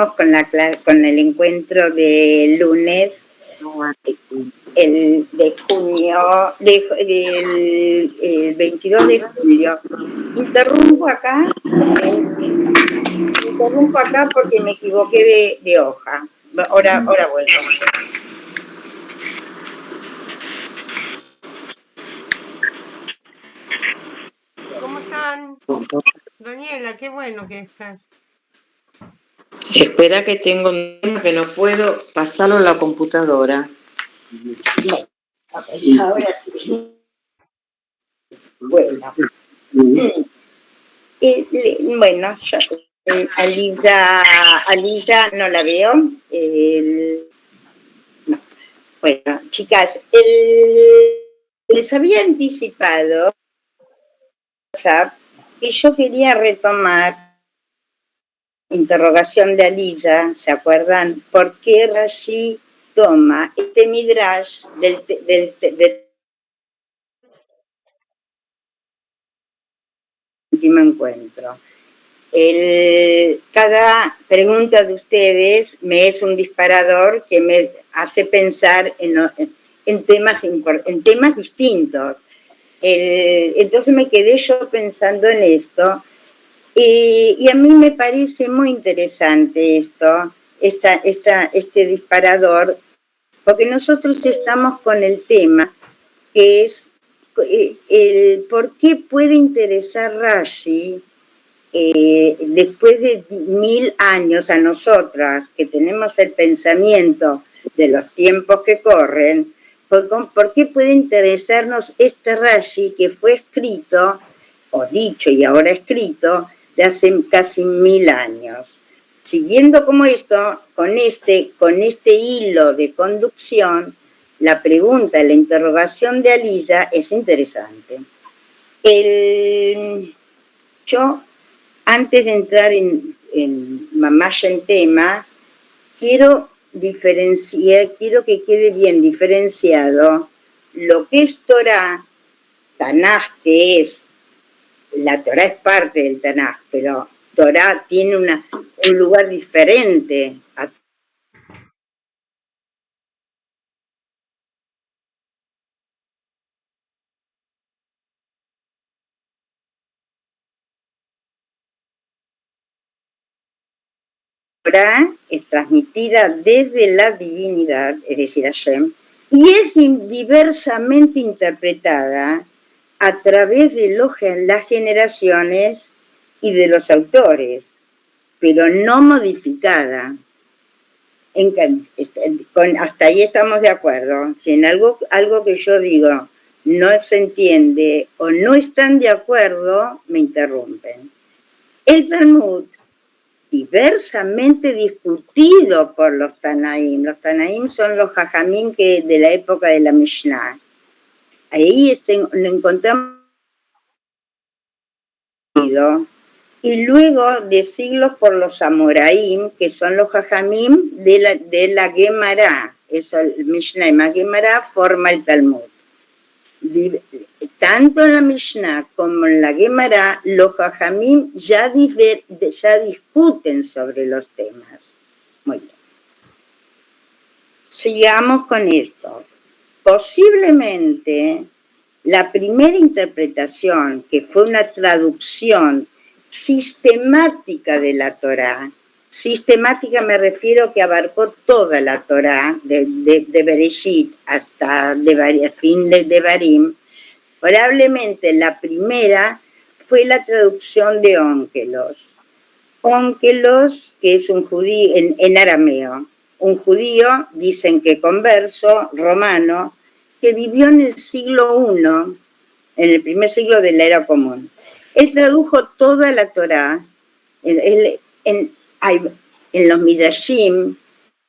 con el encuentro de lunes, el de junio, el 22 de julio. Interrumpo acá porque me equivoqué de hoja. Ahora vuelvo. ¿Cómo están? Daniela, qué bueno que estás. Espera que tengo un tema que no puedo pasarlo a la computadora. Okay, ahora sí. Bueno. Bueno, yo, Alisa no la veo. No. Bueno, chicas, les había anticipado que yo quería retomar interrogación de Alisa, ¿se acuerdan? ¿Por qué Rashi toma este midrash del último encuentro? Cada pregunta de ustedes me es un disparador que me hace pensar en temas distintos. Entonces me quedé yo pensando en esto. Y a mí me parece muy interesante este disparador, porque nosotros estamos con el tema que es el por qué puede interesar Rashi después de 1000 años a nosotras, que tenemos el pensamiento de los tiempos que corren, ¿por qué puede interesarnos este Rashi que fue escrito, o dicho y ahora escrito, de hace casi 1000 años? Siguiendo como esto, con este hilo de conducción, la pregunta, la interrogación de Alisa es interesante. Yo, antes de entrar más en tema, quiero que quede bien diferenciado lo que es Torah, Tanaj, que es, la Torah es parte del Tanaj, pero Torah tiene un lugar diferente a Torah, es transmitida desde la divinidad, es decir, Hashem, y es diversamente interpretada a través de las generaciones y de los autores, pero no modificada. Hasta ahí estamos de acuerdo. Si en algo que yo digo no se entiende o no están de acuerdo, me interrumpen. El Talmud, diversamente discutido por los Tanaim. Los Tanaim son los Jajamim de la época de la Mishnah. Ahí lo encontramos. Y luego de siglos por los Amoraim, que son los Jajamim de la Gemara. Eso, el Mishnah y la Gemara forma el Talmud. Tanto en la Mishnah como en la Gemara, los Jajamim ya discuten sobre los temas. Muy bien. Sigamos con esto. Posiblemente la primera interpretación, que fue una traducción sistemática de la Torá, sistemática me refiero que abarcó toda la Torá, de Bereshit hasta fin de Devarim. Probablemente la primera fue la traducción de Ónkelos. Ónkelos, que es un judío, en arameo, un judío, dicen que converso, romano, que vivió en el siglo I, en el primer siglo de la era común. Él tradujo toda la Torá en los Midrashim,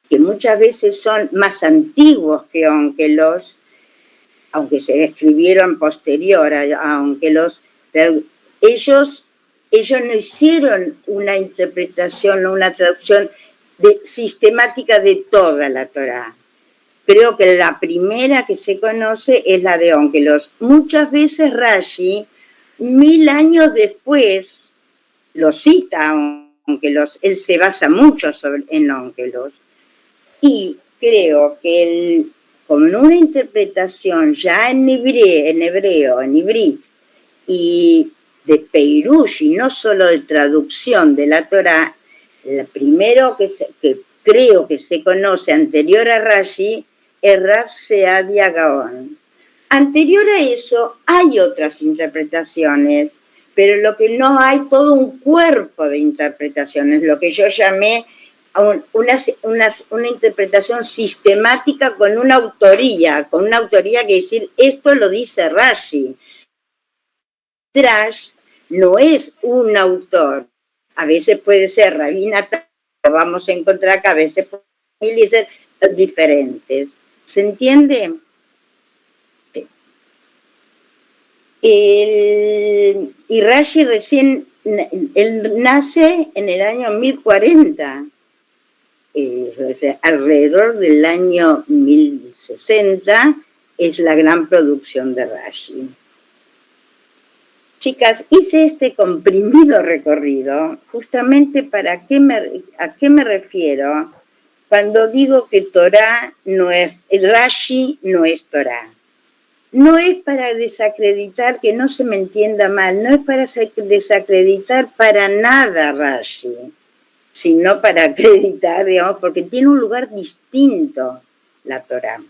que muchas veces son más antiguos que Ónkelos, aunque se escribieron posterior a Ónkelos, pero ellos no hicieron una interpretación o una traducción sistemática de toda la Torá. Creo que la primera que se conoce es la de Ónkelos. Muchas veces Rashi, 1000 años después, lo cita a Onkelos, él se basa mucho en Onkelos, y creo que con una interpretación ya en hebreo, en ibrit, y de Peirush, y no solo de traducción de la Torá, lo primero que creo que se conoce anterior a Rashi es Rav Seadia Gaon. Anterior a eso hay otras interpretaciones, pero lo que no hay todo un cuerpo de interpretaciones, lo que yo llamé una interpretación sistemática con una autoría que decir, esto lo dice Rashi. Drash no es un autor, a veces puede ser Rabina, lo vamos a encontrar que a veces pueden ser diferentes. ¿Se entiende? Sí. Y Rashi recién, él nace en el año 1040, alrededor del año 1060 es la gran producción de Rashi. Chicas, hice este comprimido recorrido justamente a qué me refiero cuando digo que Torá no es, el Rashi no es Torá. No es para desacreditar, que no se me entienda mal, no es para desacreditar para nada Rashi, sino para acreditar, digamos, porque tiene un lugar distinto la Torá.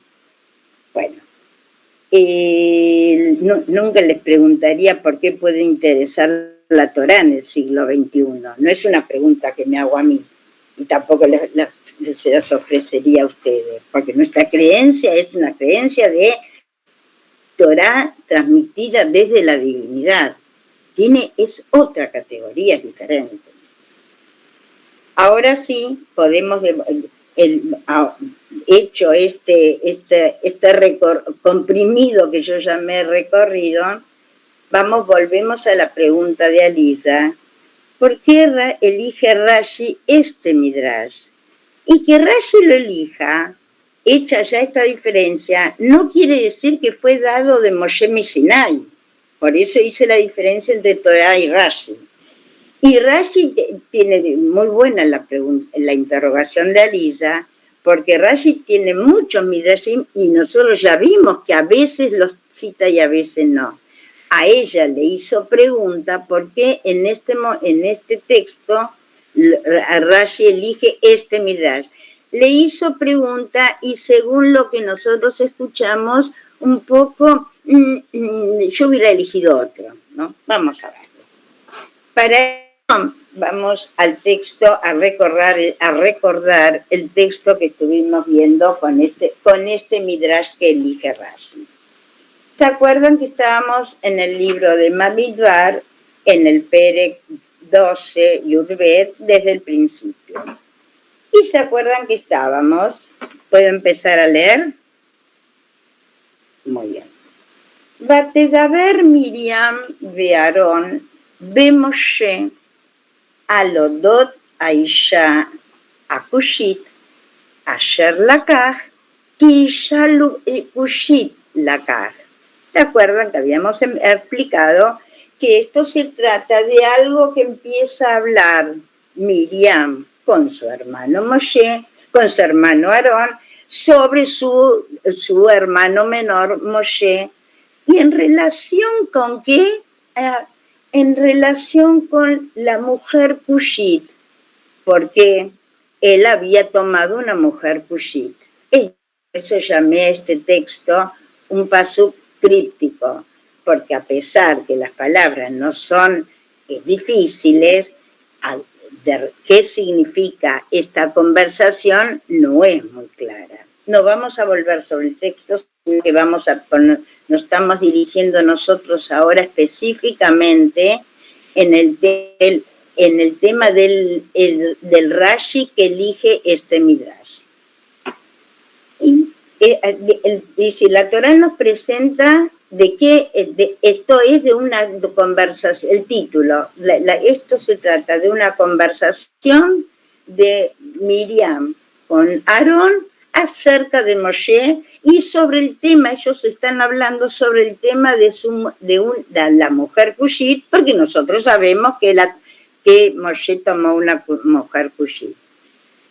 Bueno. Nunca les preguntaría por qué puede interesar la Torá en el siglo XXI. No es una pregunta que me hago a mí y tampoco se las ofrecería a ustedes, porque nuestra creencia es una creencia de Torá transmitida desde la divinidad. Es otra categoría diferente. Ahora sí podemos... hecho este comprimido que yo llamé recorrido, volvemos a la pregunta de Alisa, ¿por qué elige Rashi este Midrash? Y que Rashi lo elija, hecha ya esta diferencia, no quiere decir que fue dado de Moshe Sinai, por eso hice la diferencia entre Torah y Rashi. Y Rashi tiene muy buena la interrogación de Alisa, porque Rashi tiene muchos midrashim y nosotros ya vimos que a veces los cita y a veces no. A ella le hizo pregunta por qué en este texto Rashi elige este midrash. Le hizo pregunta y según lo que nosotros escuchamos, un poco, yo hubiera elegido otro, ¿no? Vamos a verlo. Para vamos al texto, a recordar el texto que estuvimos viendo con este Midrash que elige Rashi. ¿Se acuerdan que estábamos en el libro de Bamidbar, en el Perek 12, Yud-Bet, desde el principio? ¿Y se acuerdan que estábamos? ¿Puedo empezar a leer? Muy bien. Vatedaber Miriam ve'Aaron be'Moshe alodot Aisha akushit asher lakach ki isha kushit lakach. ¿Se acuerdan que habíamos explicado que esto se trata de algo que empieza a hablar Miriam con su hermano Moshe, con su hermano Aarón, sobre su hermano menor Moshe, y en relación con qué? En relación con la mujer Cushit, porque él había tomado una mujer Cushit. Y eso llamé a este texto un pasuk críptico, porque a pesar que las palabras no son difíciles, qué significa esta conversación no es muy clara. No vamos a volver sobre el texto, sino que nos estamos dirigiendo nosotros ahora específicamente en el tema del Rashi que elige este Midrash. Y si la Torá nos presenta esto es de una conversación, el título, esto se trata de una conversación de Miriam con Aarón acerca de Moshe y sobre el tema, ellos están hablando sobre el tema de la mujer Cushit, porque nosotros sabemos que que Moshe tomó una mujer cushí.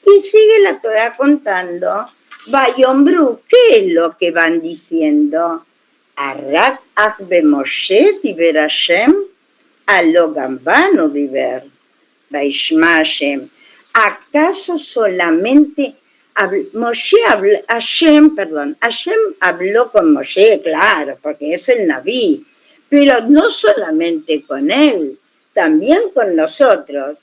Y sigue la Torá contando, Vayombru, ¿qué es lo que van diciendo? Arrat Achbe Moshe diber Hashem, alo gambano diber, Vaishma Hashem. ¿Acaso solamente Hashem habló con Moshe, claro, porque es el Naví, pero no solamente con él, también con nosotros?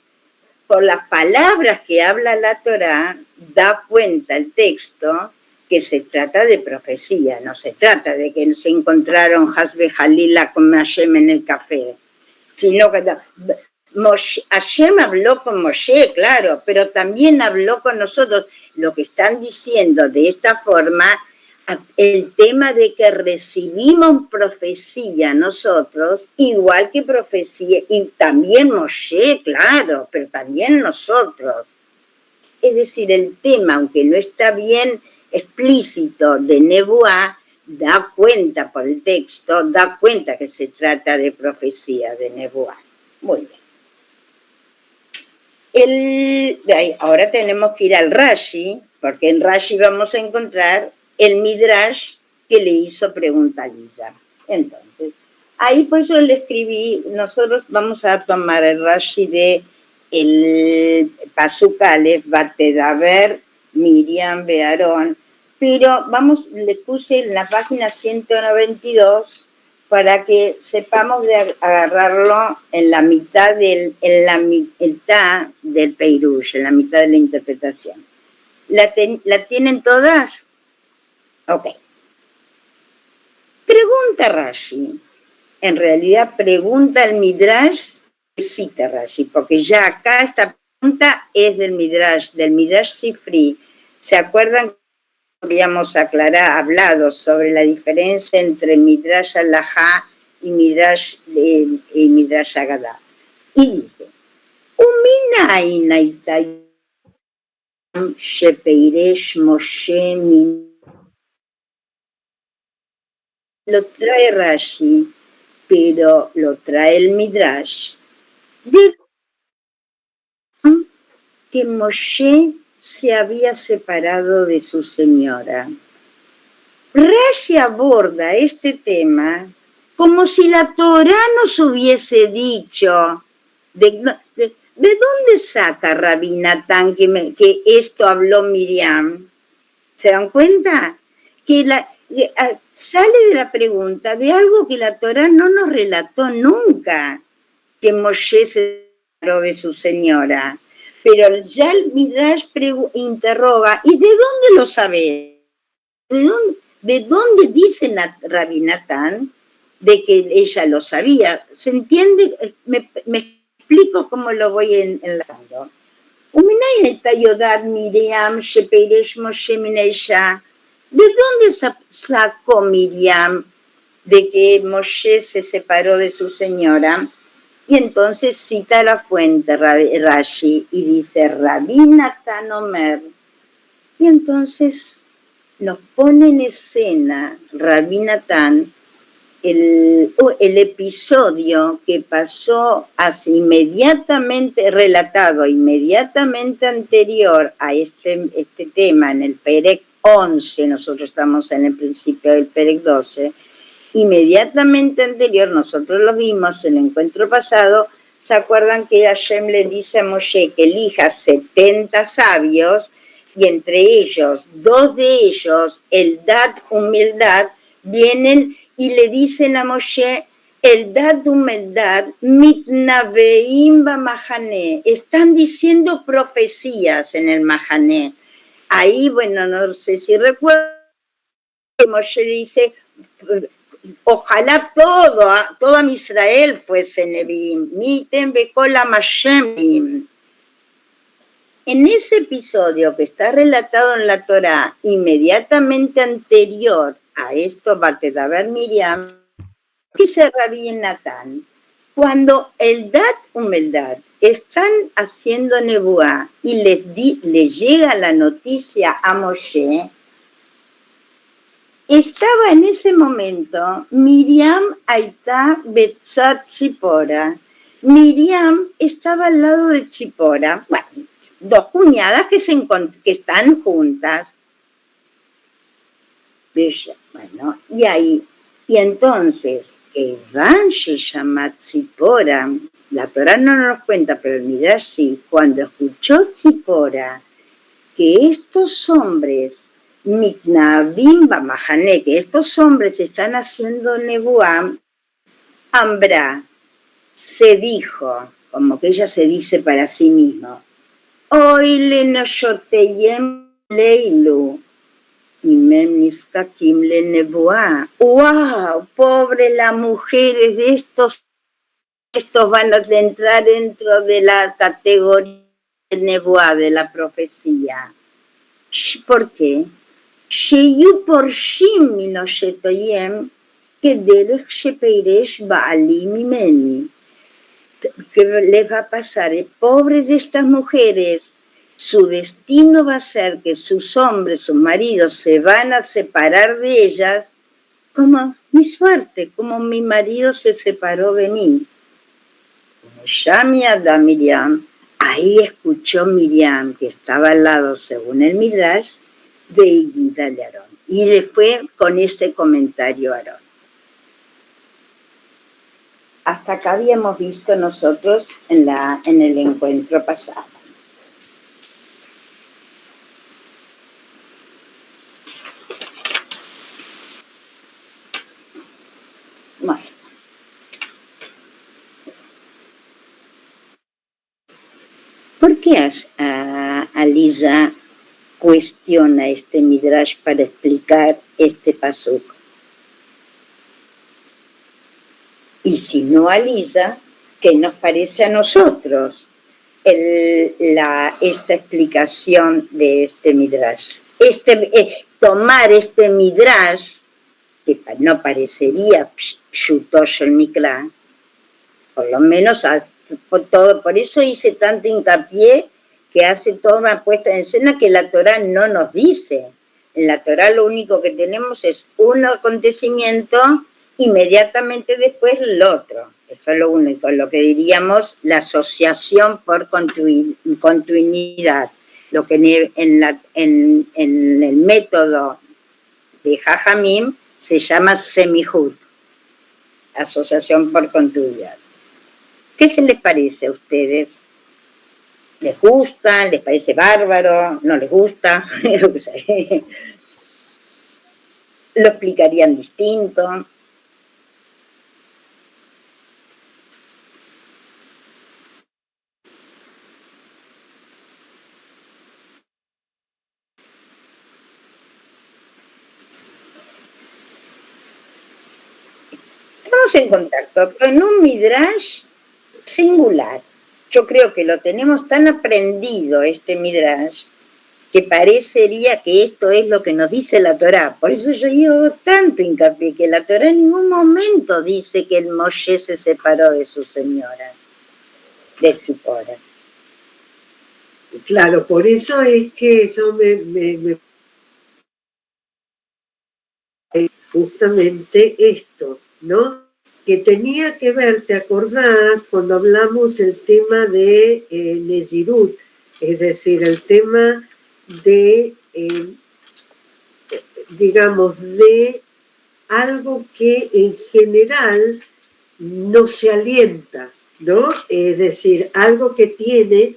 Por las palabras que habla la Torá, da cuenta el texto que se trata de profecía, no se trata de que se encontraron Hasbe Jalila con Hashem en el café, sino que Hashem habló con Moshe, claro, pero también habló con nosotros. Lo que están diciendo de esta forma, el tema de que recibimos profecía nosotros, igual que profecía, y también Moshe, claro, pero también nosotros. Es decir, el tema, aunque no está bien explícito de Nebuá, da cuenta por el texto, da cuenta que se trata de profecía de Nebuá. Muy bien. Ahora tenemos que ir al Rashi, porque en Rashi vamos a encontrar el Midrash que le hizo pregunta a Lisa. Entonces, ahí pues yo le escribí, nosotros vamos a tomar el Rashi de el Pasuk Aleph, Vatedaber, Miriam, Bearón, pero le puse en la página 192 para que sepamos de agarrarlo en la mitad del Peirush, en la mitad de la interpretación. ¿La tienen todas? Ok. Pregunta Rashi. En realidad pregunta el Midrash, cita Rashi, porque ya acá esta pregunta es del Midrash Sifri. ¿Se acuerdan? Habíamos hablado sobre la diferencia entre Midrash Alajá y Midrash Agadá. Y dice, Uminaina itayam shepeiresh Moshe min. Lo trae Rashi, pero lo trae el Midrash, de que Moshe se había separado de su señora. Rashi aborda este tema como si la Torá nos hubiese dicho. ¿De dónde saca Rabbi Natán que esto habló Miriam? ¿Se dan cuenta? Que sale de la pregunta de algo que la Torá no nos relató nunca, que Moshe se separó de su señora. Pero ya el Midrash interroga, ¿y de dónde lo sabe? ¿De dónde dice Rabbi Natán de que ella lo sabía? ¿Se entiende? Me explico cómo lo voy enlazando. ¿De dónde sacó Miriam de que Moshe se separó de su señora? Y entonces cita la fuente Rashi y dice Rabbi Natán Omer. Y entonces nos pone en escena Rabbi Natán el episodio que pasó relatado inmediatamente anterior a este tema en el Perek 11, nosotros estamos en el principio del Perek 12, inmediatamente anterior, nosotros lo vimos en el encuentro pasado. ¿Se acuerdan que Hashem le dice a Moshe que elija 70 sabios y entre ellos, 2 de ellos, Eldad, humildad, vienen y le dicen a Moshe, Eldad, humildad, mitnaveim bamahané, están diciendo profecías en el Mahané. Ahí, bueno, no sé si recuerdan, que Moshe dice, ojalá toda Israel fuese Neviim, mitem bekolam Hashem. En ese episodio que está relatado en la Torá, inmediatamente anterior a esto, Vatedaber Miriam, dice Rabbi Natán, cuando Eldad, humildad, están haciendo Nebuá y les llega la noticia a Moshe, estaba en ese momento Miriam Aitá Betzat Zipora. Miriam estaba al lado de Tzipora. Bueno, dos cuñadas que están juntas. Bueno, y entonces, Iván se llama Tzipora. La Torá no nos cuenta, pero el Midrash sí. Cuando escuchó Tzipora que estos hombres, Mitnabim Bamahane, que estos hombres están haciendo Nebuá, Ambra se dijo, como que ella se dice para sí misma, Oile no yoteyem leilu, imem niskakim le nebuá. ¡Wow! Pobre las mujeres de estos van a entrar dentro de la categoría de nebuá, de la profecía. ¿Por qué? Sheyu porshim minoshetoyem kederech shepeiresh ba'alim mimeni. ¿Qué les va a pasar? Pobres de estas mujeres, su destino va a ser que sus hombres, sus maridos, se van a separar de ellas, como mi suerte, como mi marido se separó de mí. Ya Miada Miriam, ahí escuchó Miriam, que estaba al lado, según el Midrash, de Iguida de Aarón. Y le fue con ese comentario a Aarón. Hasta acá habíamos visto nosotros en el encuentro pasado. Bueno. ¿Por qué Alisa cuestiona este Midrash para explicar este pasuk? Y si no Alisa, ¿qué nos parece a nosotros esta explicación de este Midrash? Tomar este Midrash, que no parecería Pshutosh el Mikra, por lo menos por eso hice tanto hincapié que hace toda una puesta en escena que la Torá no nos dice. En la Torá lo único que tenemos es un acontecimiento, inmediatamente después el otro. Eso es lo único, lo que diríamos la asociación por continuidad. Lo que en el método de Jajamim se llama semihud, asociación por continuidad. ¿Qué se les parece a ustedes? ¿Les gusta? ¿Les parece bárbaro? ¿No les gusta? ¿Lo explicarían distinto? Estamos en contacto con un Midrash singular. Yo creo que lo tenemos tan aprendido, este Midrash, que parecería que esto es lo que nos dice la Torá. Por eso yo digo tanto hincapié que la Torá en ningún momento dice que el Moshe se separó de su señora, de Tzipora. Claro, por eso es que yo me justamente esto, ¿no? Que tenía que ver, ¿te acordás cuando hablamos el tema de Nezirut? Es decir, el tema de, digamos, de algo que en general no se alienta, ¿no? Es decir, algo que tiene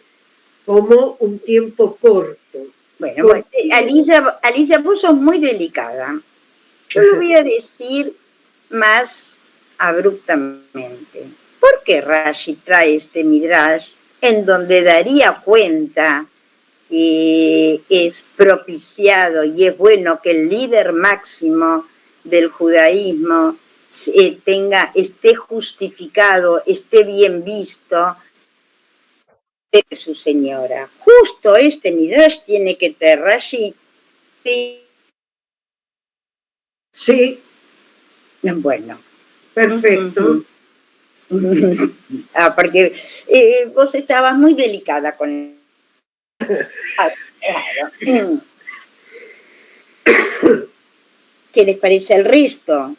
como un tiempo corto. Bueno, Alicia, vos sos muy delicada. Yo lo voy a decir más abruptamente. ¿Por qué Rashi trae este Midrash en donde daría cuenta que es propiciado y es bueno que el líder máximo del judaísmo esté justificado, esté bien visto de su señora? Justo este Midrash tiene que traer Rashi. Sí. Bueno. Perfecto. Porque vos estabas muy delicada con... Claro. ¿Qué les parece el resto?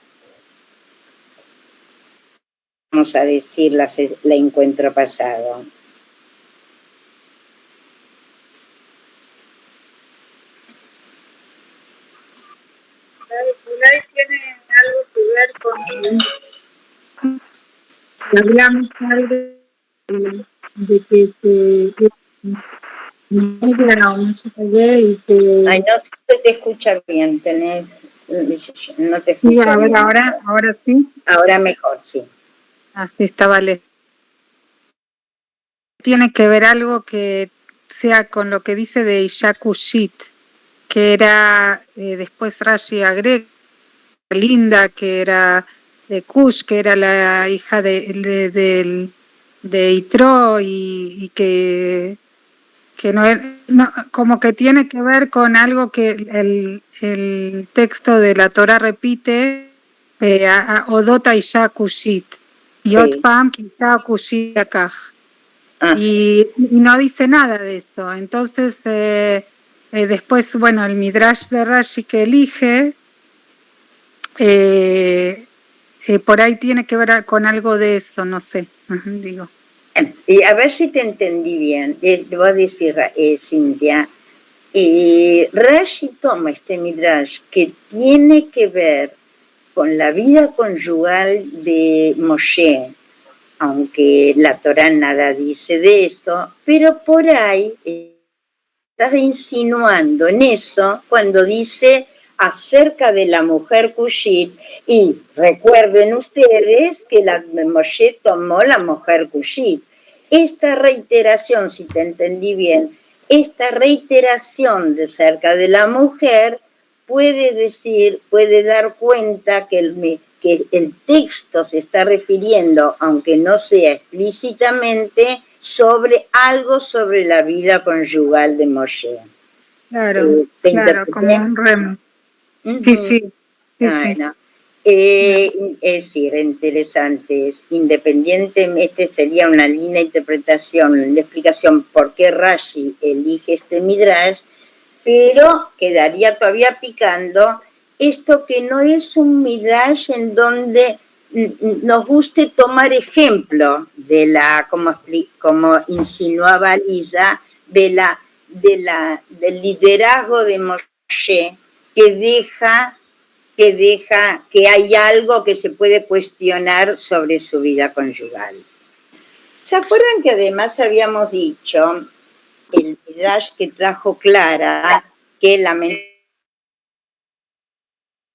vamos a decir, el encuentro pasado. Tiene algo que ver con hablamos algo de que Ay, no se te escucha bien, no te sí, escucho a ver, bien. ahora sí. Ahora mejor, sí. Así estaba lejos. Tiene que ver algo que sea con lo que dice de Isha Kushit, que era, después Rashi agrega, Linda, que era de Kush, que era la hija de Yitro, y que no, como que tiene que ver con algo que el texto de la Torah repite, Odota Isha Kushit, Yot Pam Kisha Kushit Akaj. Y no dice nada de esto. Entonces, después, bueno, el Midrash de Rashi que elige, por ahí tiene que ver con algo de eso, no sé, digo. Y a ver si te entendí bien. Te voy a decir, Cintia, Rashi toma este Midrash que tiene que ver con la vida conyugal de Moshe, aunque la Torá nada dice de esto, pero por ahí está insinuando en eso cuando dice acerca de la mujer Cushit, y recuerden ustedes que Moshe tomó la mujer Cushit. Esta reiteración, si te entendí bien, esta reiteración de cerca de la mujer puede dar cuenta que el texto se está refiriendo, aunque no sea explícitamente, sobre algo sobre la vida conyugal de Moshe. Claro, claro, como un remo. Sí. Bueno, es decir, interesante, independientemente, sería una linda interpretación, la explicación por qué Rashi elige este Midrash, pero quedaría todavía picando esto que no es un Midrash en donde nos guste tomar ejemplo de como insinuaba Lisa, del liderazgo de Moshe, que hay algo que se puede cuestionar sobre su vida conyugal. ¿Se acuerdan que además habíamos dicho el Midrash que trajo Clara, que la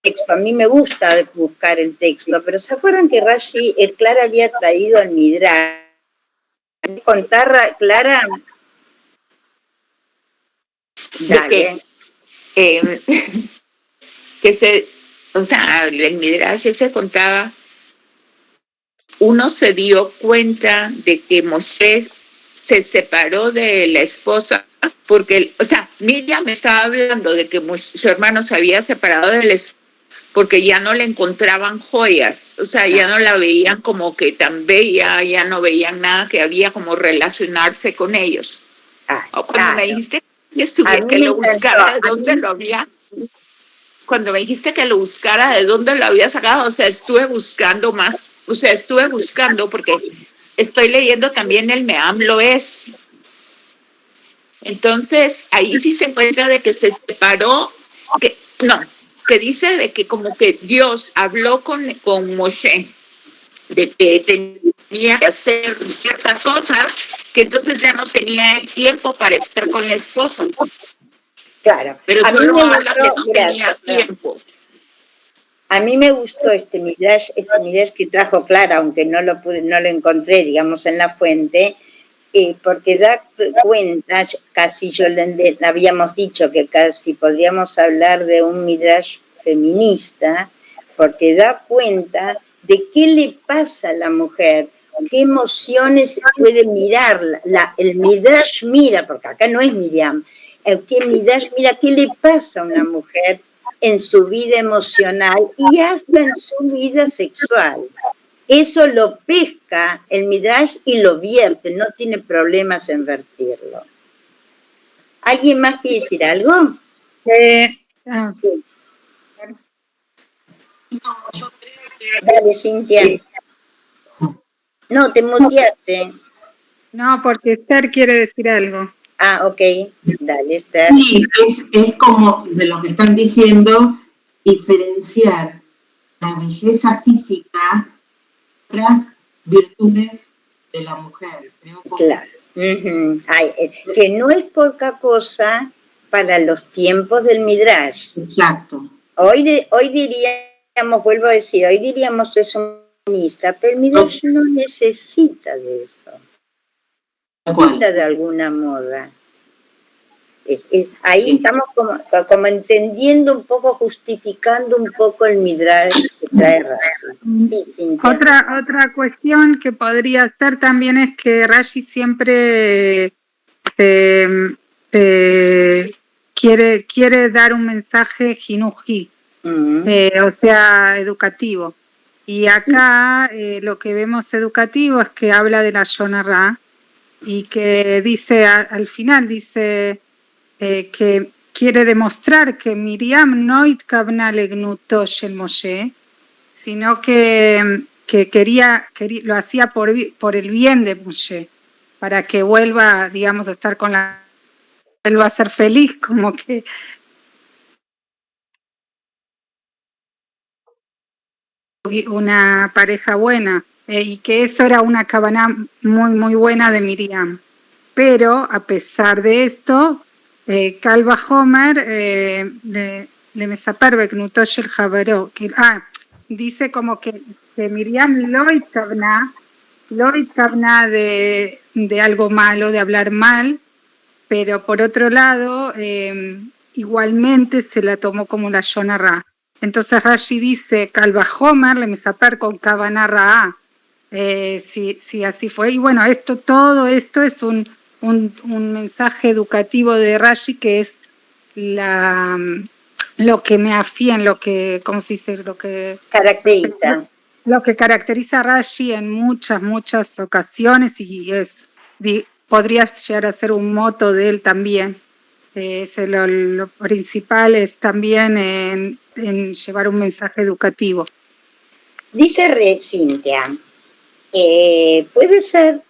texto? A mí me gusta buscar el texto, pero ¿se acuerdan que Clara había traído el Midrash? ¿Contar, Clara? Dale. El Midrash se contaba, uno se dio cuenta de que Moisés se separó de la esposa, porque, Miriam estaba hablando de que su hermano se había separado de la esposa porque ya no le encontraban joyas, ya no la veían como que tan bella, ya no veían nada que había como relacionarse con ellos. Cuando me dijiste que lo buscara de dónde lo había, cuando me dijiste que lo buscara de dónde lo había sacado, estuve buscando más, porque estoy leyendo también el Meam Loes. Entonces, ahí sí se encuentra de que se separó, que dice de que como que Dios habló con Moshe, de que tenía que hacer ciertas cosas, que entonces ya no tenía el tiempo para estar con la esposa. Claro, pero solo habla que no tenía tiempo. A mí me gustó este Midrash que trajo Clara, aunque no lo encontré, digamos, en la fuente, porque da cuenta, casi habíamos dicho que casi podríamos hablar de un Midrash feminista, porque da cuenta de qué le pasa a la mujer, qué emociones puede mirar. El Midrash mira, porque acá no es Miriam, el Midrash mira qué le pasa a una mujer en su vida emocional y hasta en su vida sexual. Eso lo pesca el Midrash y lo vierte, no tiene problemas en vertirlo. ¿Alguien más quiere decir algo? Sí. Dale, Cintia. No, te muteaste. No, porque Esther quiere decir algo. Ah, ok. Dale, Esther. Sí, es como de lo que están diciendo, diferenciar la belleza física de otras virtudes de la mujer. Creo que Claro. Ay, que no es poca cosa para los tiempos del Midrash. exacto. Hoy diríamos, vuelvo a decir, hoy diríamos es feminista, pero el Midrash no necesita de eso. Necesita de alguna moda. Ahí Sí. estamos como entendiendo un poco, justificando un poco el Midrash que trae Rashi. Sí, Cintia. Otra cuestión que podría ser también es que Rashi siempre quiere dar un mensaje jinují, o sea, educativo. Y acá lo que vemos educativo es que habla de la Yonará y que dice, al final dice que quiere demostrar que Miriam no itkavna legnuto shel Moshe, sino que quería, lo hacía por el bien de Moshe, para que vuelva, digamos, a estar con vuelva a ser feliz, como que una pareja buena, y que eso era una cabana muy, muy buena de Miriam. Pero a pesar de esto, Calva Homer le mesaper beknutosh el javaro, dice como que Miriam lo itkavna de algo malo, de hablar mal, pero por otro lado, igualmente se la tomó como la Yonará. Entonces Rashi dice, Calva Homer le mesaper con Kavana Ra'a. Si así fue. Y bueno, todo esto es un mensaje educativo de Rashi, que es lo que me afían, lo que, ¿cómo se dice? Caracteriza. Lo que caracteriza a Rashi en muchas ocasiones, y podría llegar a ser un moto de él también. Lo principal es también en llevar un mensaje educativo. Dice Cintia, puede ser,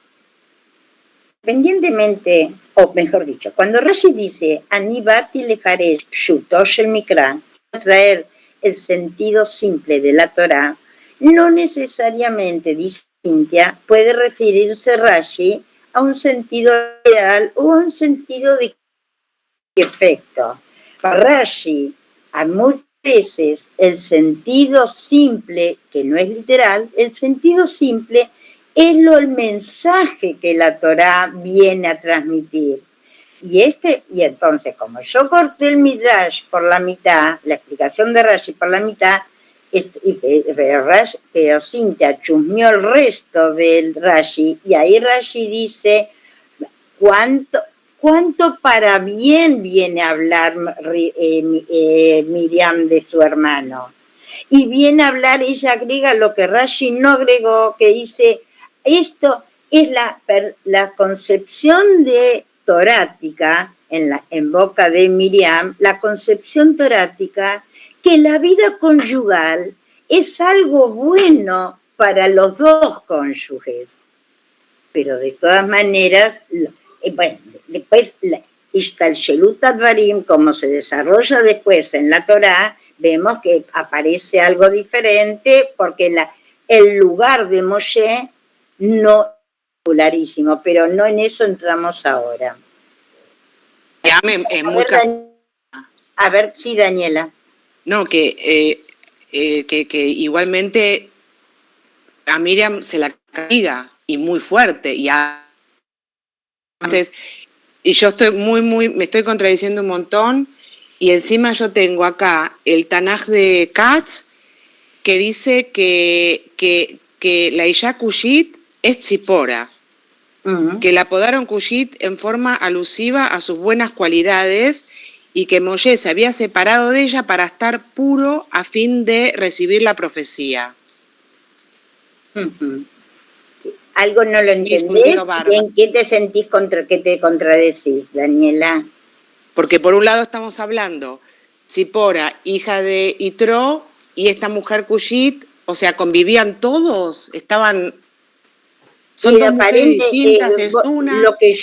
independientemente, o mejor dicho, cuando Rashi dice Anibati lefaresh shutosh el mikra, traer el sentido simple de la Torá, no necesariamente, dice Cintia, puede referirse Rashi a un sentido real o a un sentido de efecto. Para Rashi, a muchas veces el sentido simple, que no es literal, el sentido simple es el mensaje que la Torá viene a transmitir. Y entonces, como yo corté el Midrash por la mitad, la explicación de Rashi por la mitad, pero Cintia chusmeó el resto del Rashi, y ahí Rashi dice cuánto para bien viene a hablar Miriam de su hermano. Y viene a hablar, ella agrega lo que Rashi no agregó, que dice, esto es la concepción de torática en boca de Miriam, la concepción torática que la vida conyugal es algo bueno para los dos cónyuges. Pero de todas maneras, bueno, después, Ishtalshelut Advarim, como se desarrolla después en la Torá, vemos que aparece algo diferente, porque el lugar de Moshe no es popularísimo, pero no en eso entramos ahora. A ver, sí, Daniela. No, que igualmente a Miriam se la castiga, y muy fuerte, entonces, y yo estoy me estoy contradiciendo un montón, y encima yo tengo acá el Tanaj de Katz, que dice que la Isha Kushit es Tzipora, que la apodaron Kushit en forma alusiva a sus buenas cualidades, y que Moshe se había separado de ella para estar puro a fin de recibir la profecía. Algo no lo entendés. ¿En qué te sentís que te contradecís, Daniela? Porque por un lado estamos hablando Tzipora, hija de Itro, y esta mujer Kushit, o sea, convivían todos, estaban Son dos mujeres distintas, es una. Lo que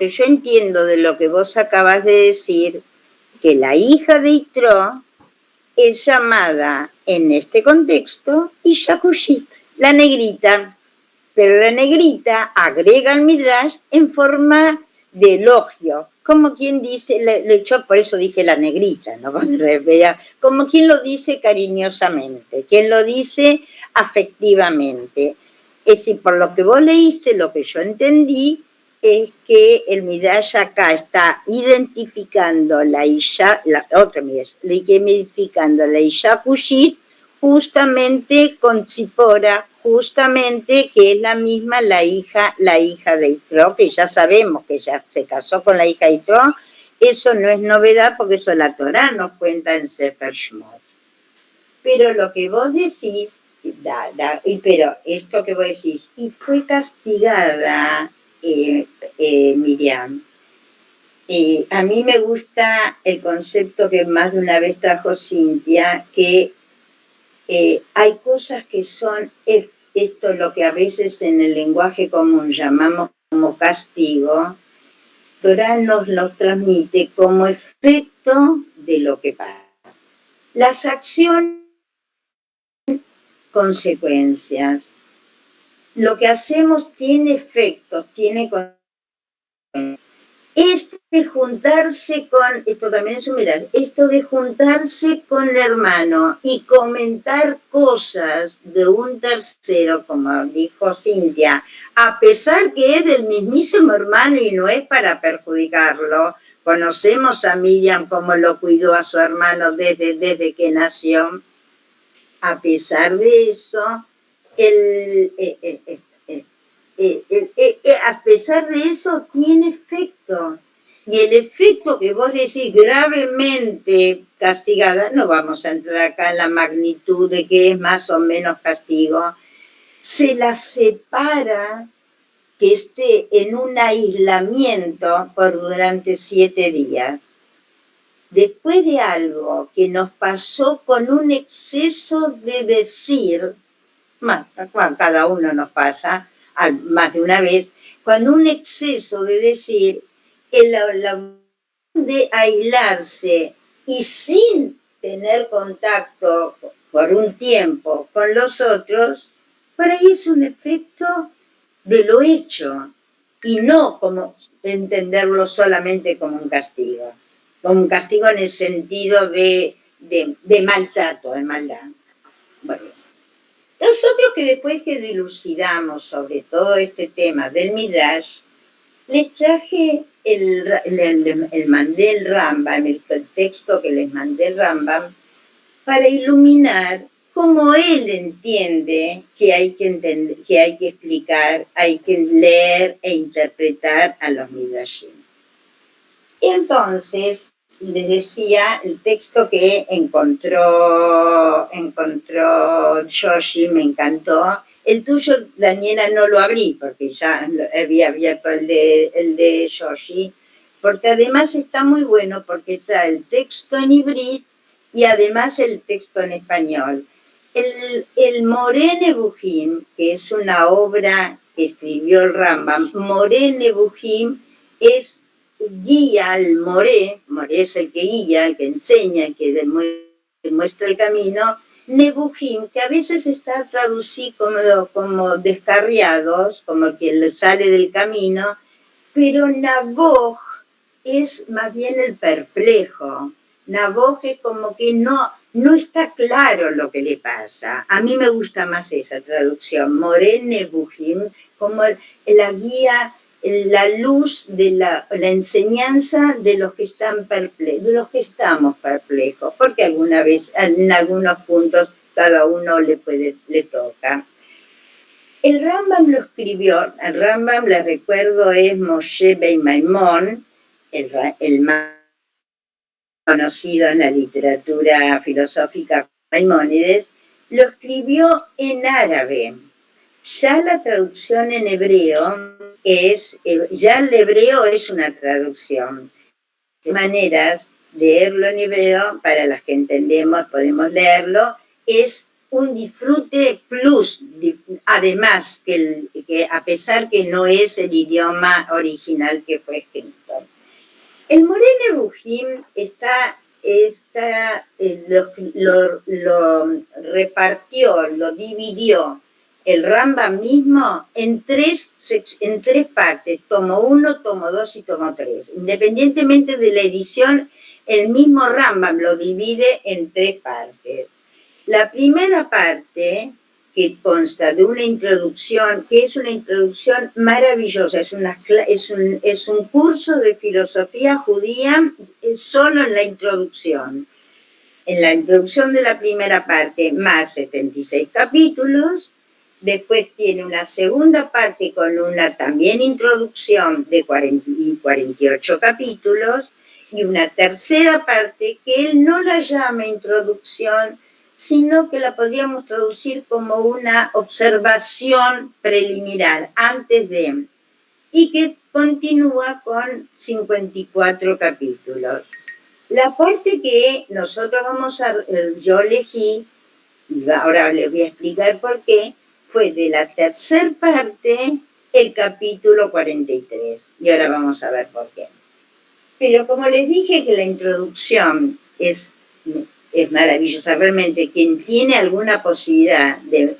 yo entiendo de lo que vos acabas de decir, que la hija de Yitro es llamada en este contexto Isha Kushit, la negrita. Pero la negrita agrega al Midrash en forma de elogio, como quien dice, yo por eso dije la negrita, ¿no? Como quien lo dice cariñosamente, quien lo dice afectivamente. Es decir, por lo que vos leíste, lo que yo entendí es que el Midrash acá está identificando la Isha, identificando la Isha Kushit justamente con Tzipora, justamente que es la misma la hija de Yitro, que ya sabemos que ya se casó con la hija de Yitro. Eso no es novedad porque eso la Torá nos cuenta en Sefer Shmot. Pero lo que vos decís, pero esto que vos decís, y fue castigada Miriam. A mí me gusta el concepto que más de una vez trajo Cintia, que hay cosas que son esto lo que a veces en el lenguaje común llamamos como castigo. Torá nos lo transmite como efecto de lo que pasa. Las acciones, consecuencias. Lo que hacemos tiene efectos, tiene consecuencias. Esto de juntarse con, esto también es un mirar, esto de juntarse con el hermano y comentar cosas de un tercero, como dijo Cintia, a pesar que es del mismísimo hermano y no es para perjudicarlo. Conocemos a Miriam como lo cuidó a su hermano desde que nació. A pesar de eso, a pesar de eso tiene efecto. Y el efecto que vos decís gravemente castigada, no vamos a entrar acá en la magnitud de que es más o menos castigo, se la separa que esté en un aislamiento durante 7 días. Después de algo que nos pasó con un exceso de decir, cada uno nos pasa, más de una vez, cuando un exceso de decir, de aislarse y sin tener contacto por un tiempo con los otros, por ahí es un efecto de lo hecho y no como entenderlo solamente como un castigo en el sentido de maltrato, de maldad. Bueno, nosotros que después que dilucidamos sobre todo este tema del Midrash, les traje mandé el Rambam, el texto que les mandé el Rambam, para iluminar cómo él entiende que hay que explicar, hay que leer e interpretar a los Midrashim. Entonces, les decía el texto que encontró Yoshi, me encantó. El tuyo, Daniela, no lo abrí porque ya había abierto el de Yoshi, porque además está muy bueno porque trae el texto en hibrid y además el texto en español. El Moré Nebuchim, que es una obra que escribió el Rambam, Moré Nebuchim es guía al Moré es el que guía, el que enseña, el que demuestra el camino. Nebuchim, que a veces está traducido como descarriados, como quien sale del camino, pero Naboj es más bien el perplejo. Naboj es como que no está claro lo que le pasa. A mí me gusta más esa traducción, Moré Nebuchim, como la guía, la luz de la enseñanza de los que están perplejos, de los que estamos perplejos, porque alguna vez, en algunos puntos, cada uno le toca. El Rambam lo escribió, el Rambam, les recuerdo, es Moshe Ben Maimón, el más conocido en la literatura filosófica Maimónides, lo escribió en árabe. Ya la traducción en hebreo ya el hebreo es una traducción. De maneras, leerlo en hebreo, para las que entendemos, podemos leerlo, es un disfrute plus, además que a pesar que no es el idioma original que fue escrito. El Moreh Nevuchim lo repartió, lo dividió el Rambam mismo en tres partes, tomo 1, tomo 2 y tomo 3. Independientemente de la edición, el mismo Rambam lo divide en 3 partes. La primera parte, que consta de una introducción, que es una introducción maravillosa, es un curso de filosofía judía solo en la introducción. En la introducción de la primera parte, más 76 capítulos. Después tiene una segunda parte con una también introducción de 48 capítulos y una tercera parte que él no la llama introducción, sino que la podríamos traducir como una observación preliminar antes de, y que continúa con 54 capítulos. La parte que nosotros yo elegí, y ahora les voy a explicar por qué, fue de la tercera parte el capítulo 43. Y ahora vamos a ver por qué. Pero como les dije que la introducción es maravillosa, realmente quien tiene alguna posibilidad de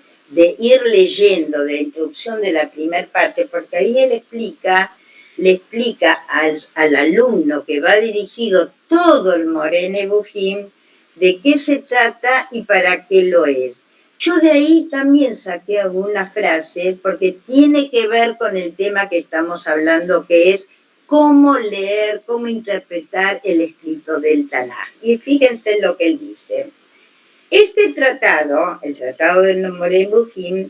ir leyendo de la introducción de la primera parte, porque ahí él le explica al alumno que va dirigido todo el Moreh Nevuchim de qué se trata y para qué lo es. Yo de ahí también saqué alguna frase porque tiene que ver con el tema que estamos hablando, que es cómo leer, cómo interpretar el escrito del Tanaj. Y fíjense lo que él dice. Este tratado, el tratado del Moreh Nevuchim,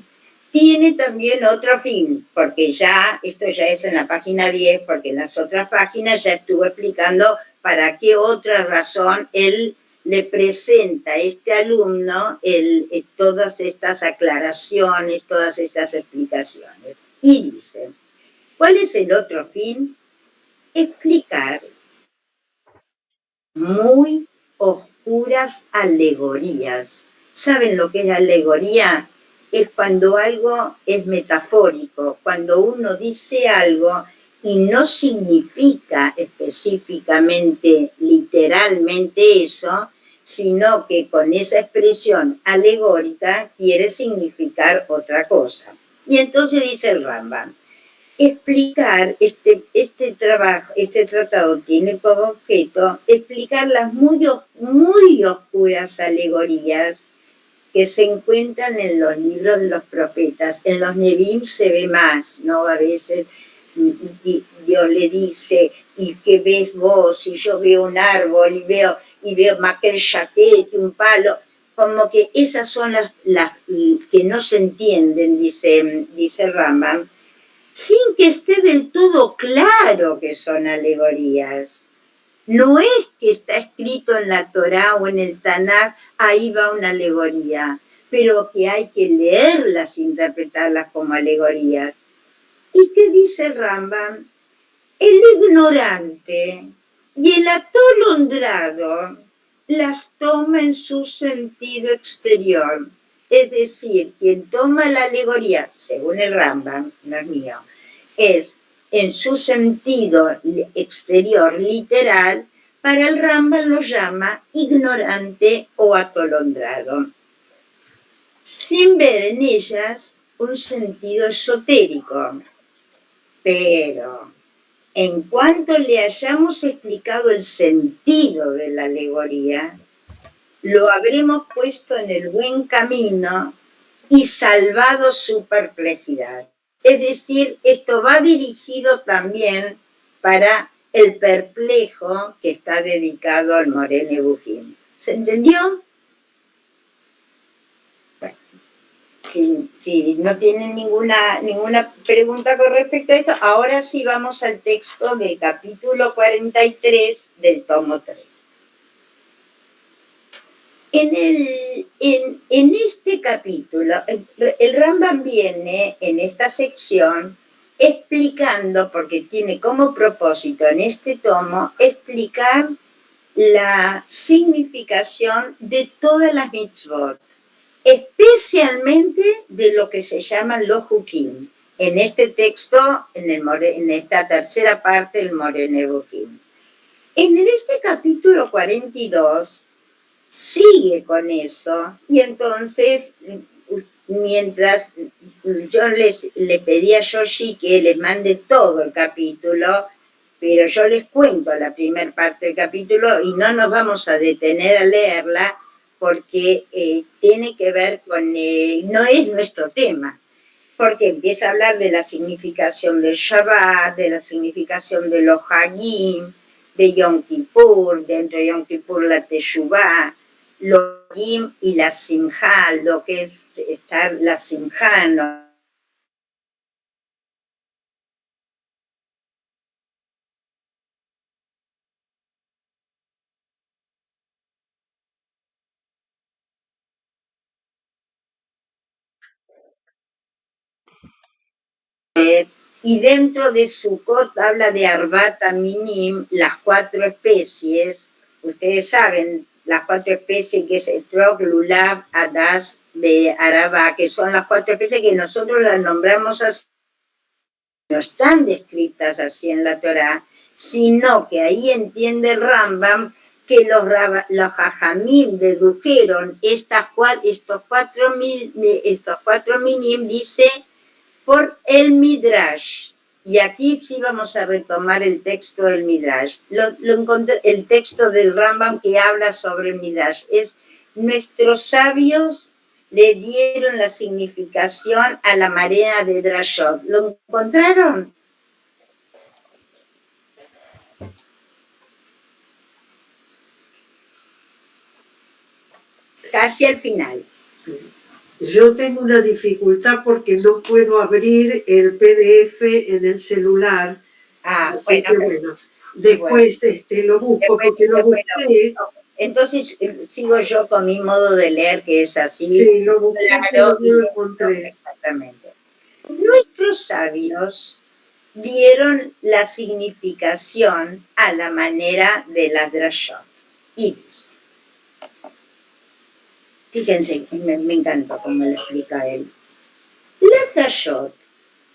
tiene también otro fin, porque esto ya es en la página 10, porque en las otras páginas ya estuvo explicando para qué otra razón él le presenta a este alumno todas estas aclaraciones, todas estas explicaciones. Y dice, ¿cuál es el otro fin? Explicar muy oscuras alegorías. ¿Saben lo que es alegoría? Es cuando algo es metafórico, cuando uno dice algo y no significa específicamente, literalmente eso, sino que con esa expresión alegórica quiere significar otra cosa. Y entonces dice el Rambam, explicar este tratado tiene como objeto explicar las muy oscuras alegorías que se encuentran en los libros de los profetas. En los Nevi'im se ve más, ¿no? A veces Dios le dice, ¿y qué ves vos? Y yo veo un árbol y veo Maquel Shaquet, un palo, como que esas son las que no se entienden, dice Rambam, sin que esté del todo claro que son alegorías. No es que está escrito en la Torá o en el Tanaj, ahí va una alegoría, pero que hay que leerlas e interpretarlas como alegorías. ¿Y qué dice el Rambam? El ignorante y el atolondrado las toma en su sentido exterior. Es decir, quien toma la alegoría, según el Rambam, no es mío, es en su sentido exterior literal, para el Rambam lo llama ignorante o atolondrado, sin ver en ellas un sentido esotérico. Pero en cuanto le hayamos explicado el sentido de la alegoría, lo habremos puesto en el buen camino y salvado su perplejidad. Es decir, esto va dirigido también para el perplejo que está dedicado al Moreh Nevuchim. ¿Se entendió? Bueno, si no tienen ninguna pregunta con respecto a esto, ahora sí vamos al texto del capítulo 43 del tomo 3. En este capítulo, el Rambam viene en esta sección explicando, porque tiene como propósito en este tomo, explicar la significación de todas las mitzvot. especialmente de lo que se llaman los hukim. En este texto, en esta tercera parte, el Moreh Nevukhim. En este capítulo 42 sigue con eso, y entonces, mientras yo le pedí a Yoshi que les mande todo el capítulo, pero yo les cuento la primera parte del capítulo y no nos vamos a detener a leerla porque tiene que ver con, no es nuestro tema, porque empieza a hablar de la significación del Shabbat, de la significación de los Hagim, de Yom Kippur, dentro de Yom Kippur la Teshuvah, los Hagim y la Simjá, lo que es estar la Simjá, ¿no? Y dentro de Sukkot habla de Arbata Minim, las 4 especies. Ustedes saben, las 4 especies que es Etrog, Lulav, Adas, de Araba, que son las 4 especies que nosotros las nombramos así. No están descritas así en la Torá, sino que ahí entiende el Rambam que los Jajamim dedujeron estos 4 minim, dice, por el Midrash. Y aquí sí vamos a retomar el texto del Midrash. Lo encontré, el texto del Rambam que habla sobre el Midrash. Es, nuestros sabios le dieron la significación a la marea de Drashot. ¿Lo encontraron? Casi al final. Yo tengo una dificultad porque no puedo abrir el PDF en el celular. Así que bueno, después lo busco, porque lo busqué. Entonces sigo yo con mi modo de leer, que es así. Sí, lo busqué, claro, pero no lo encontré. Exactamente. Nuestros sabios dieron la significación a la manera de la Drashot. Y dice, fíjense, me encanta cómo lo explica él. La Drashot,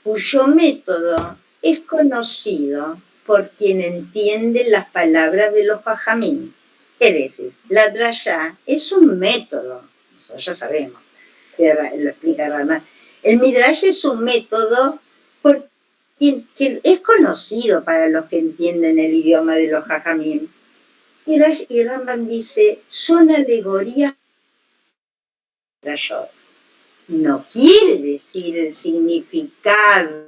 cuyo método es conocido por quien entiende las palabras de los Jajamim. Es decir, la Drashá es un método, eso ya sabemos, que lo explica Rama. El Midrash es un método por quien es conocido para los que entienden el idioma de los Jajamim. Y Rambam dice, son alegorías de Drashot. No quiere decir el significado.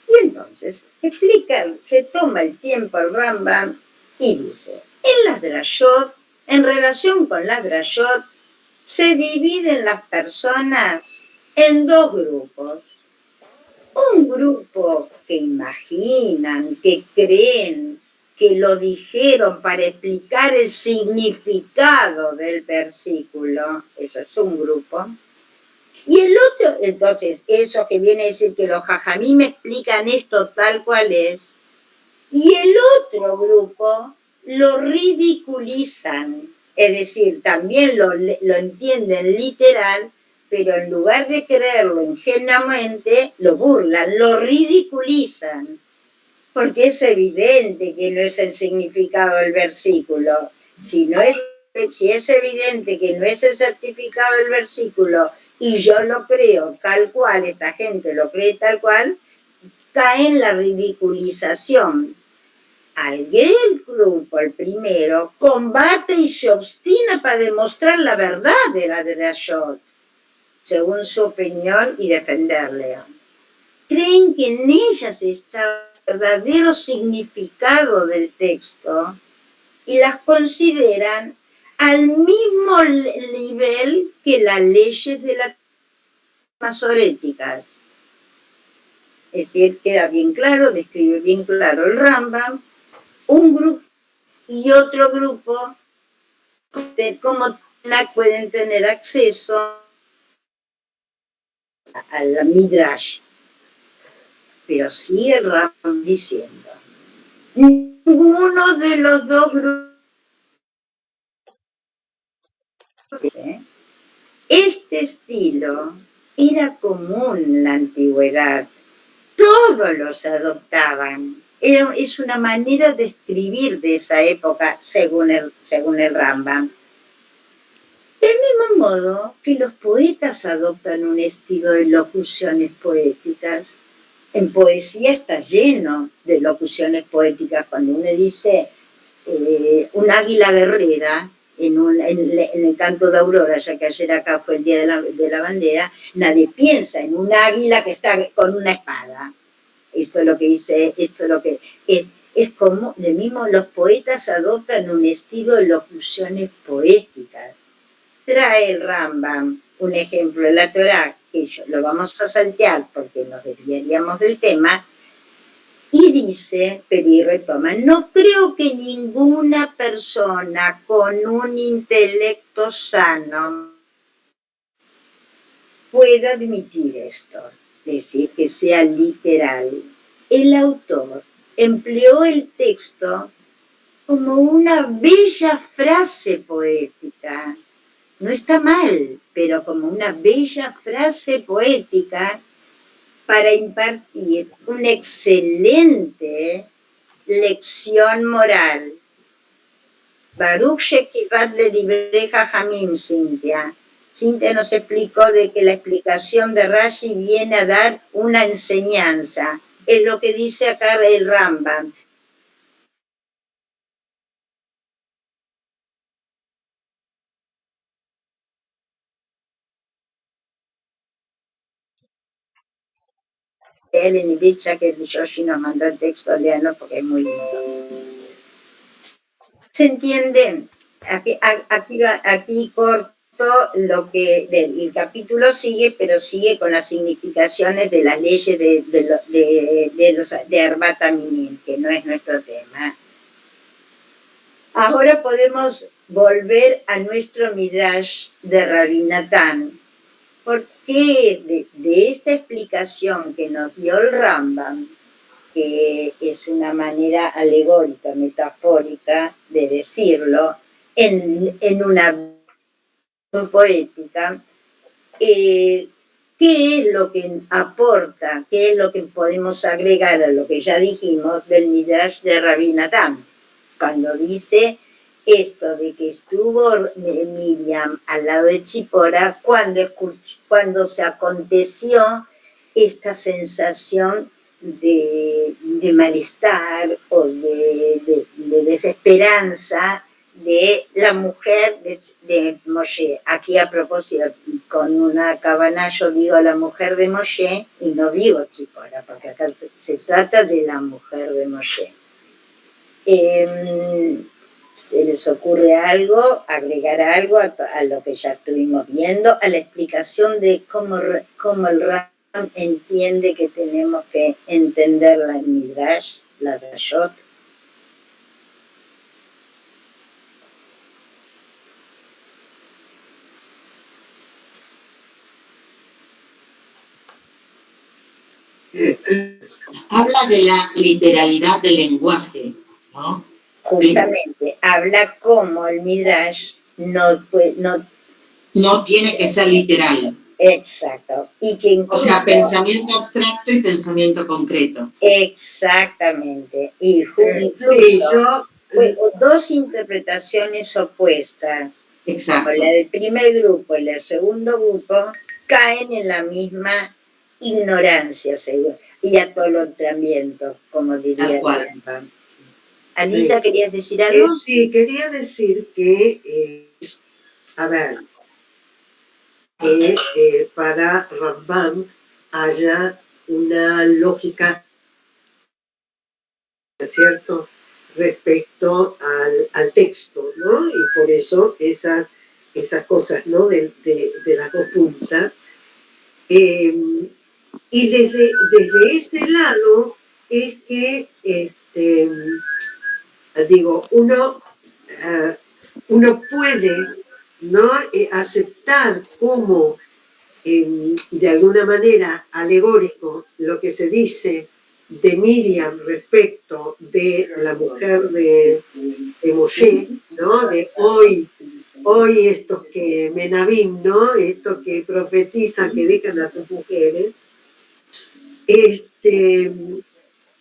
Y entonces explica, se toma el tiempo el Rambam y dice, en las Drashot, en relación con las Drashot, se dividen las personas en 2 grupos. Un grupo que imaginan, que creen, que lo dijeron para explicar el significado del versículo, eso es un grupo. Y el otro, entonces, eso que viene a decir que los Jajamim explican esto tal cual es, y el otro grupo lo ridiculizan, es decir, también lo entienden literal, pero en lugar de creerlo ingenuamente, lo burlan, lo ridiculizan, porque es evidente que no es el significado del versículo. Si es evidente que no es el significado del versículo, y yo lo creo tal cual, esta gente lo cree tal cual, cae en la ridiculización. El grupo, el primero, combate y se obstina para demostrar la verdad de la Drashot, según su opinión, y defenderle. Creen que en ellas está el verdadero significado del texto y las consideran al mismo nivel que las leyes de las masoréticas. Es decir, queda bien claro, describe bien claro el Rambam, un grupo y otro grupo de cómo pueden tener acceso a la Midrash. Pero sigue el Rambam diciendo, ninguno de los 2 grupos Este estilo era común en la antigüedad. Todos los adoptaban. Es una manera de escribir de esa época, según el Rambam. Del mismo modo que los poetas adoptan un estilo de locuciones poéticas. En poesía está lleno de locuciones poéticas. Cuando uno dice un águila guerrera en el canto de Aurora, ya que ayer acá fue el Día de la Bandera, nadie piensa en un águila que está con una espada. Esto es lo que dice, esto es lo que... Es como, de mismo, los poetas adoptan un estilo de locuciones poéticas. Trae el Rambam un ejemplo de la Torá, que lo vamos a saltear porque nos desviaríamos del tema, y dice, pero y retoma, no creo que ninguna persona con un intelecto sano pueda admitir esto, es decir, que sea literal. El autor empleó el texto como una bella frase poética. No está mal, pero como una bella frase poética para impartir una excelente lección moral. Baruch Shekivat le Dibreja Jamim, Cintia. Cintia nos explicó de que la explicación de Rashi viene a dar una enseñanza. Es lo que dice acá el Rambam. Ellen y dicha que Yoshi nos mandó el texto, léanlo porque es muy lindo. ¿Se entienden? Aquí corto lo que el capítulo sigue, pero sigue con las significaciones de las leyes de Arbat Aminim, que no es nuestro tema. Ahora podemos volver a nuestro Midrash de Rabbi Natán. ¿Por qué de esta explicación que nos dio el Rambam, que es una manera alegórica, metafórica de decirlo, en una poética, qué es lo que aporta, qué es lo que podemos agregar a lo que ya dijimos del Midrash de Rabbi Natán, cuando dice esto de que estuvo Miriam al lado de Tzipora cuando se aconteció esta sensación de malestar o de desesperanza de la mujer de Moshe. Aquí a propósito, con una cabana yo digo la mujer de Moshe y no digo Tzipora, porque acá se trata de la mujer de Moshe. ¿Se les ocurre algo, agregar algo a lo que ya estuvimos viendo, a la explicación de cómo el Ram entiende que tenemos que entender la Midrash, la Rashot? Habla de la literalidad del lenguaje, ¿no? Justamente, habla como el Midrash no tiene que ser literal. Exacto. Y que incluso, o sea, pensamiento abstracto y pensamiento concreto. Exactamente. Y sí, dos interpretaciones opuestas, exacto, la del primer grupo y el segundo grupo, caen en la misma ignorancia y atolondramiento, como diría el Rambam. Alisa, sí. ¿querías decir algo? Sí, quería decir que, a ver, que para Rambam haya una lógica, ¿cierto?, respecto al texto, ¿no? Y por eso esas cosas, ¿no?, de las dos puntas. Y desde este lado es que, digo, uno puede, ¿no?, aceptar como de alguna manera alegórico lo que se dice de Miriam respecto de la mujer de Moshe, ¿no?, de hoy hoy estos que Menabim, ¿no? Estos que profetizan, que dejan a sus mujeres.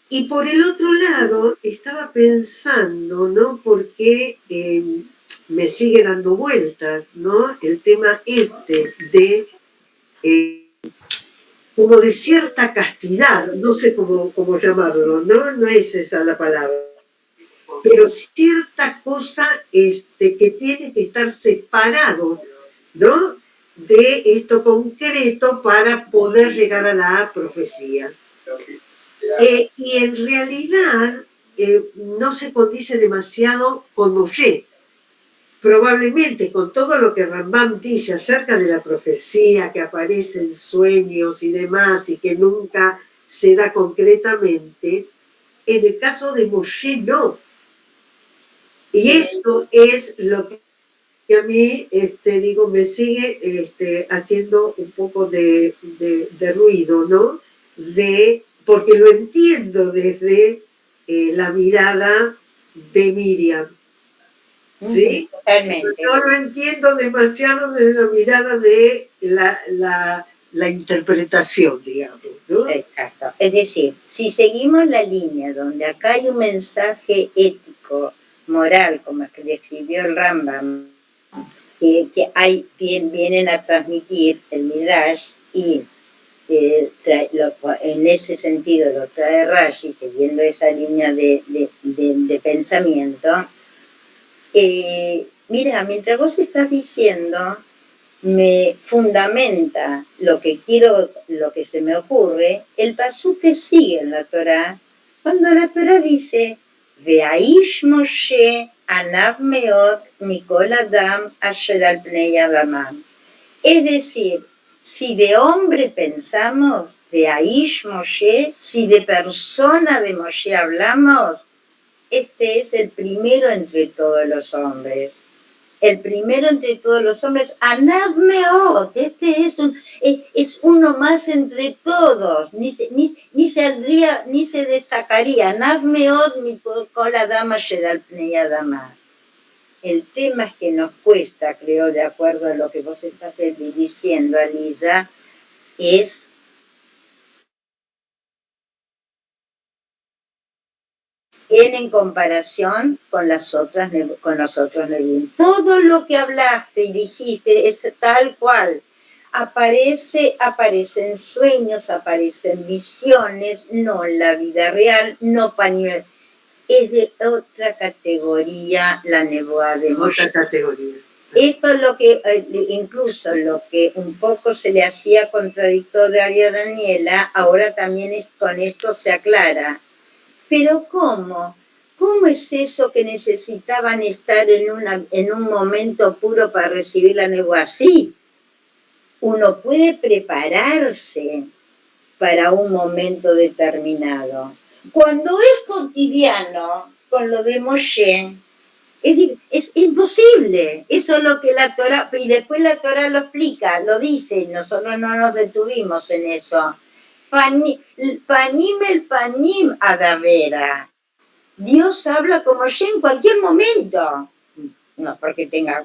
Y por el otro lado, estaba pensando, ¿no? Porque me sigue dando vueltas, ¿no? El tema de como de cierta castidad, no sé cómo llamarlo, ¿no? No es esa la palabra, pero cierta cosa que tiene que estar separado, ¿no? De esto concreto para poder llegar a la profecía. Y en realidad no se condice demasiado con Moshe. Probablemente con todo lo que Rambam dice acerca de la profecía que aparece en sueños y demás y que nunca se da concretamente, en el caso de Moshe no. Y eso es lo que a mí, digo, me sigue haciendo un poco de ruido, ¿no? Porque lo entiendo desde la mirada de Miriam. ¿Sí? Totalmente. No lo entiendo demasiado desde la mirada de la interpretación, digamos, ¿no? Exacto. Es decir, si seguimos la línea donde acá hay un mensaje ético, moral, como es que describió el Rambam, que vienen a transmitir el Midrash y en ese sentido lo trae Rashi, siguiendo esa línea de pensamiento. Mira, mientras vos estás diciendo, me fundamenta lo que quiero, lo que se me ocurre, el pasú que sigue en la Torá, cuando la Torá dice, Ve'aish Moshe anav meot mikol adam asher al pnei adamam. Es decir, si de hombre pensamos, Ve'aish Moshe, si de persona de Moshe hablamos, este es el primero entre todos los hombres. El primero entre todos los hombres, Anav Meot, este es uno más entre todos, ni se destacaría, Anav Meot, mi cola dama Sheral Pnei Adama. El tema es que nos cuesta, creo, de acuerdo a lo que vos estás diciendo, Alisa, es en comparación con los otros Nevi'im. Todo lo que hablaste y dijiste es tal cual. Aparece en sueños, aparece en visiones, no en la vida real, no para nivel. Es de otra categoría la nevoa de Moshe. Otra categoría. Esto es lo que, incluso lo que un poco se le hacía contradictorio a Daniela, ahora también con esto se aclara. Pero ¿cómo? ¿Cómo es eso que necesitaban estar en un momento puro para recibir la nevoa? Sí, uno puede prepararse para un momento determinado. Cuando es cotidiano, con lo de Moshe, es imposible. Eso es lo que la Torá, y después la Torá lo explica, lo dice, nosotros no nos detuvimos en eso. Panim el panim adavera. Dios habla como Moshe en cualquier momento. No porque tenga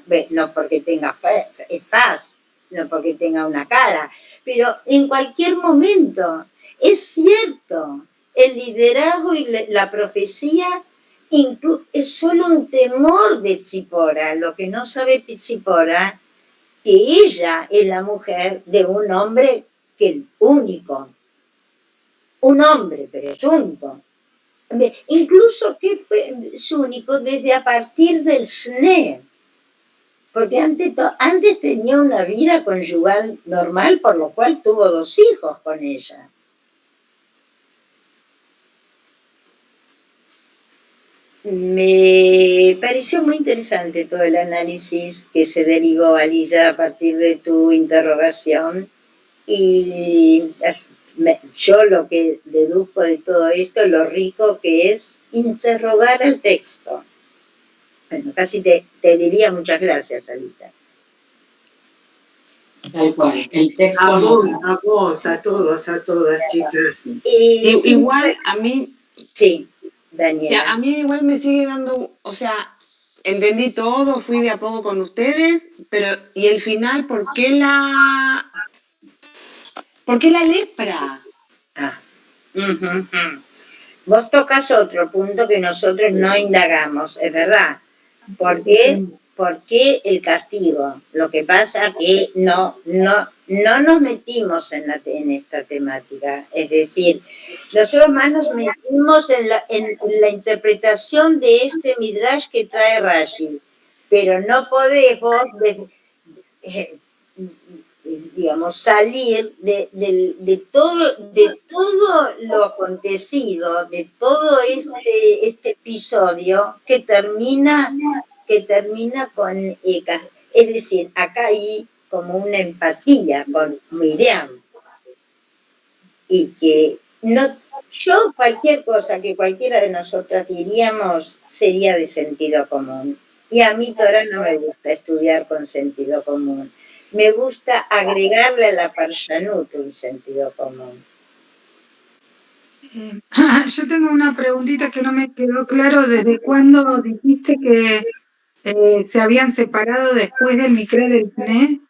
faz, sino porque tenga una cara. Pero en cualquier momento. Es cierto. El liderazgo y la profecía es solo un temor de Tzipora. Lo que no sabe Tzipora, que ella es la mujer de un hombre que es único. Un hombre, pero es único. Incluso que fue su único desde a partir del SNE, porque antes tenía una vida conyugal normal, por lo cual tuvo 2 hijos con ella. Me pareció muy interesante todo el análisis que se derivó, Alisa, a partir de tu interrogación, y yo lo que deduzco de todo esto, lo rico que es interrogar al texto. Bueno, casi te diría muchas gracias, Alisa. Tal cual, el texto. A vos, a todas, chicas. Igual a mí. Sí, Daniela. A mí igual me sigue dando, o sea, entendí todo, fui de a poco con ustedes, pero ¿y el final por qué la lepra? Ah. Ujú, ujú. Vos tocas otro punto que nosotros no indagamos, es verdad. ¿Por qué? ¿Por qué el castigo? Lo que pasa que no nos metimos en esta temática. Es decir, nosotros más nos metimos en la interpretación de este Midrash que trae Rashi. Pero no podés vos, digamos, salir de todo lo acontecido, de todo este episodio que termina con, es decir, acá hay como una empatía con Miriam y que no, yo cualquier cosa que cualquiera de nosotras diríamos sería de sentido común. Y a mí Torah no me gusta estudiar con sentido común. Me gusta agregarle a la Parshanut un sentido común. Yo tengo una preguntita que no me quedó claro. ¿Desde cuándo dijiste que se habían separado después del Mikra del SNE?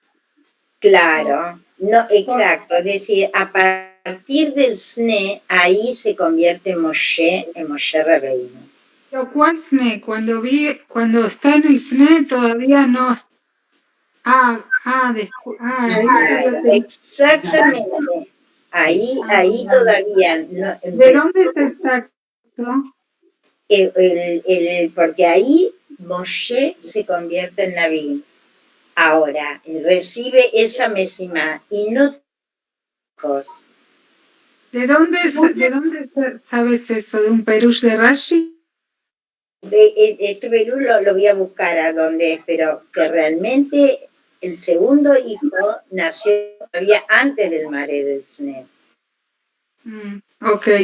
Claro, no, exacto. Es decir, a partir del SNE, ahí se convierte en Moshe Rabbeinu. ¿Pero cuál SNE? Cuando está en el SNE todavía no... Exactamente. Ahí todavía no. ¿De dónde es exacto? Porque ahí Moshe se convierte en Naví. Ahora, recibe esa mesima y no... ¿De dónde sabes eso? ¿De un Perush de Rashi? Este Perú lo voy a buscar a dónde es, pero que realmente el segundo hijo nació todavía antes del Mare del Sne. Okay.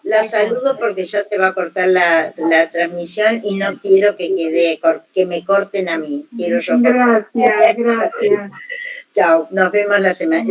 La saludo porque ya se va a cortar la transmisión y no quiero que me corten a mí. Quiero yo cortar. Gracias. Chao, nos vemos la semana.